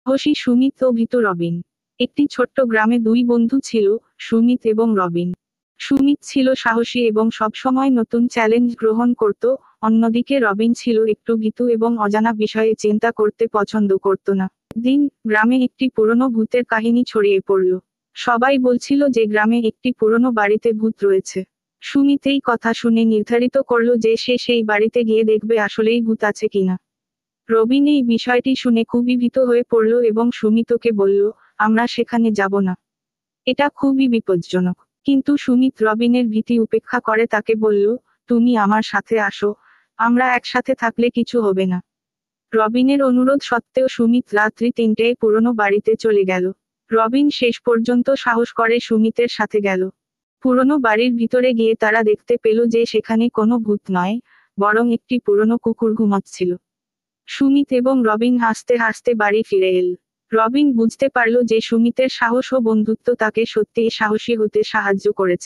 সাহসী সুমিত ও ভীতু রবিন। একটি ছোট্ট গ্রামে দুই বন্ধু ছিল, সুমিত এবং রবিন। সুমিত ছিল সাহসী এবং সবসময় নতুন চ্যালেঞ্জ গ্রহণ করত। অন্যদিকে রবিন ছিল একটু ভীতু এবং অজানা বিষয়ে চিন্তা করতে পছন্দ করত না। দিন গ্রামে একটি পুরনো ভূতের কাহিনী ছড়িয়ে পড়ল। সবাই বলছিল যে গ্রামে একটি পুরনো বাড়িতে ভূত রয়েছে। সুমিত এই কথা শুনে নির্ধারিত করল যে সে সেই বাড়িতে গিয়ে দেখবে আসলেই ভূত আছে কিনা। রবিন এই বিষয়টি শুনে খুবই ভীত হয়ে পড়ল এবং সুমিতকে বলল, আমরা সেখানে যাব না। এটা খুবই বিপজ্জনক। কিন্তু সুমিত রবিনের ভীতি উপেক্ষা করে তাকে বলল, তুমি আমার সাথে আসো, আমরা একসাথে থাকলে কিছু হবে না। রবিনের অনুরোধ সত্ত্বেও সুমিত রাত্রি 3টায় পুরনো বাড়িতে চলে গেল। রবিন শেষ পর্যন্ত সাহস করে সুমিতের সাথে গেল। পুরনো বাড়ির ভিতরে গিয়ে তারা দেখতে পেল যে সেখানে কোনো ভূত নয়, বরং একটি পুরনো কুকুর ঘুমাচ্ছিল। সুমিত এবং রবিন হাসতে হাসতে বাড়ি ফিরে এল। রবিন বুঝতে পারল যে সুমিতের সাহস ও বন্ধুত্ব তাকে সত্যিই সাহসী হতে সাহায্য করেছে।